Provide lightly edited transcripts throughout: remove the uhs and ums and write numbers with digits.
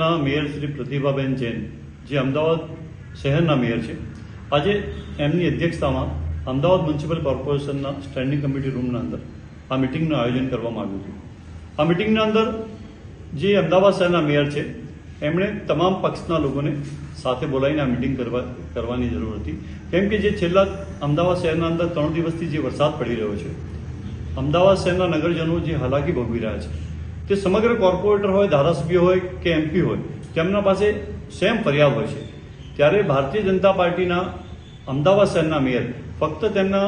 શહેરના મેયર શ્રી પ્રતિભાબેન જૈન, જે અમદાવાદ શહેરના મેયર છે, આજે એમની અધ્યક્ષતામાં અમદાવાદ મ્યુનિસિપલ કોર્પોરેશનના સ્ટેન્ડિંગ કમિટી રૂમના અંદર આ મિટિંગનું આયોજન કરવામાં આવ્યું હતું. આ મિટિંગના અંદર જે અમદાવાદ શહેરના મેયર છે એમણે તમામ પક્ષના લોકોને સાથે બોલાવીને આ મિટિંગ કરવાની જરૂર હતી, કેમ કે જે છેલ્લા અમદાવાદ શહેરના અંદર 3 દિવસથી જે વરસાદ પડી રહ્યો છે, અમદાવાદ શહેરના નગરજનો જે હાલાકી ભોગવી રહ્યા છે, તે સમગ્ર કોર્પોરેટર હોય, ધારાસભ્ય હોય કે એમપી હોય, તેમના પાસે સેમ ફરિયાદ હોય છે. ત્યારે ભારતીય જનતા પાર્ટીના અમદાવાદ શહેરના મેયર ફક્ત તેમના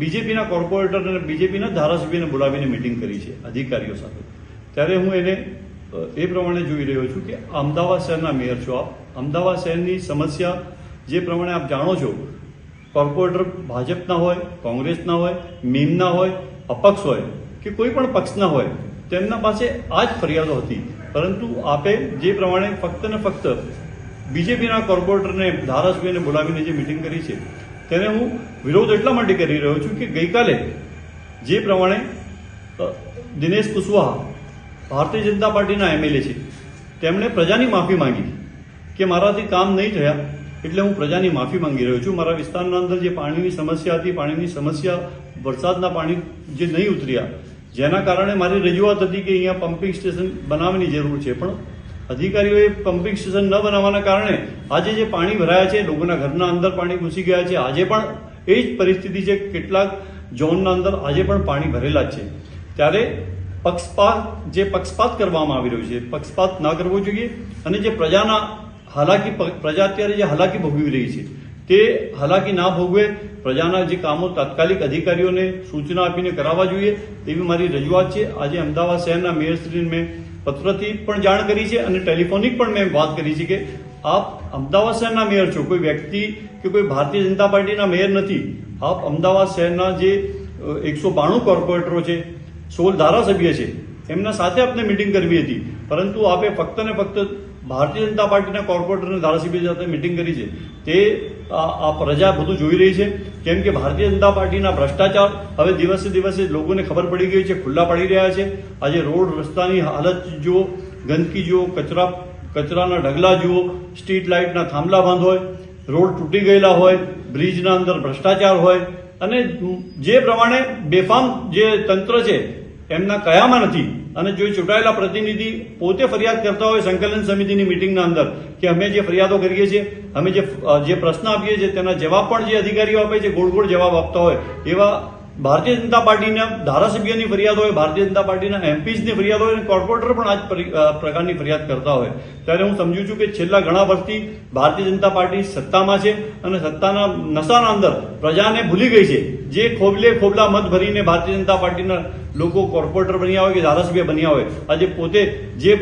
બીજેપીના કોર્પોરેટર અને બીજેપીના ધારાસભ્યને બોલાવીને મિટિંગ કરી છે અધિકારીઓ સાથે. ત્યારે હું એને એ પ્રમાણે જોઈ રહ્યો છું કે અમદાવાદ શહેરના મેયર છો આપ, અમદાવાદ શહેરની સમસ્યા જે પ્રમાણે આપ જાણો છો, કોર્પોરેટર ભાજપના હોય, કોંગ્રેસના હોય, મીમના હોય, અપક્ષ હોય કે કોઈ પણ પક્ષના હોય, તેમના પાસે આ જ ફરિયાદો હતી. પરંતુ આપે જે પ્રમાણે ફક્ત ને ફક્ત બીજેપીના કોર્પોરેટરને, ધારાસભ્યને બોલાવીને જે મિટિંગ કરી છે, તેને હું વિરોધ એટલા માટે કરી રહ્યો છું કે ગઈકાલે જે પ્રમાણે દિનેશ કુશવાહા ભારતીય જનતા પાર્ટીના એમએલએ છે, તેમણે પ્રજાની માફી માંગી કે મારાથી કામ નહીં થયા એટલે હું પ્રજાની માફી માંગી રહ્યો છું. મારા વિસ્તારના અંદર જે પાણીની સમસ્યા હતી, પાણીની સમસ્યા, વરસાદના પાણી જે નહીં ઉતર્યા, જેના કારણે મારી રજૂઆત હતી કે અહીંયા પમ્પિંગ સ્ટેશન બનાવવાની જરૂર છે, પણ અધિકારીઓએ પમ્પિંગ સ્ટેશન ન બનાવવાના કારણે આજે જે પાણી ભરાયા છે, લોકોના ઘરના અંદર પાણી ઘૂસી ગયા છે. આજે પણ એ જ પરિસ્થિતિ છે, કેટલાક ઝોનના અંદર આજે પણ પાણી ભરેલા જ છે. ત્યારે પક્ષપાત કરવામાં આવી રહ્યો છે, પક્ષપાત ના કરવો જોઈએ અને જે પ્રજા અત્યારે જે હાલાકી ભોગવી રહી છે, તે હાલાકી ના ભોગવે, પ્રજાના જે કામો તાત્કાલિક અધિકારીઓને સૂચના આપીને કરાવવા જોઈએ તેવી મારી રજૂઆત છે. આજે અમદાવાદ શહેરના મેયરશ્રીને મેં પત્રથી પણ જાણ કરી છે અને ટેલિફોનિક પણ મેં વાત કરી છે કે આપ અમદાવાદ શહેરના મેયર છો, કોઈ વ્યક્તિ કે કોઈ ભારતીય જનતા પાર્ટીના મેયર નથી. આપ અમદાવાદ શહેરના જે 192 કોર્પોરેટરો છે, 16 ધારાસભ્ય છે, એમના સાથે આપને મિટિંગ કરવી હતી, પરંતુ આપે ફક્ત ને ફક્ત ભારતીય જનતા પાર્ટીના કોર્પોરેટર અને ધારાસભ્ય સાથે મિટિંગ કરી છે. તે આ પ્રજા બધું જોઈ રહી છે, કેમ કે ભારતીય જનતા પાર્ટીના ભ્રષ્ટાચાર હવે દિવસે દિવસે લોકોને ખબર પડી ગઈ છે, ખુલ્લા પડી રહ્યા છે. આજે રોડ રસ્તાની હાલત જુઓ, ગંદકી જુઓ, કચરાના ઢગલા જુઓ, સ્ટ્રીટ લાઇટના થાંભલા બંધ હોય, રોડ તૂટી ગયેલા હોય, બ્રિજના અંદર ભ્રષ્ટાચાર હોય અને જે પ્રમાણે બેફામ જે તંત્ર છે એમના કયામાં નથી. અને જો ચૂંટાયેલા પ્રતિનિધિ પોતે ફરિયાદ કરતા હોય સંકલન સમિતિની મિટિંગના અંદર કે અમે જે ફરિયાદો કરીએ છીએ, અમે જે પ્રશ્ન આપીએ છીએ, તેના જવાબ પણ જે અધિકારીઓ આપે છે ગોળ ગોળ જવાબ આપતા હોય, એવા ભારતીય જનતા પાર્ટીના ધારાસભ્યની ફરિયાદ હોય, ભારતીય જનતા પાર્ટીના એમપીસની ફરિયાદ હોય અને કોર્પોરેટર પણ આ જ પ્રકારની ફરિયાદ કરતા હોય, ત્યારે હું સમજુ છું કે છેલ્લા ઘણા વર્ષથી ભારતીય જનતા પાર્ટી સત્તામાં છે અને સત્તાના નશાના અંદર પ્રજાને ભૂલી ગઈ છે. જે ખોબલા મત ભરીને ભારતીય જનતા પાર્ટીના લોકો કોર્પોરેટર બન્યા હોય કે ધારાસભ્ય બન્યા હોય, આજે પોતે જે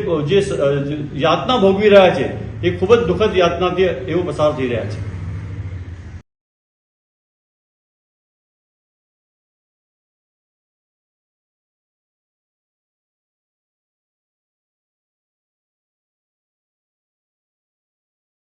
યાતના ભોગવી રહ્યા છે, એ ખૂબ જ દુઃખદ યાતનાથી એવો પસાર થઈ રહ્યા છે.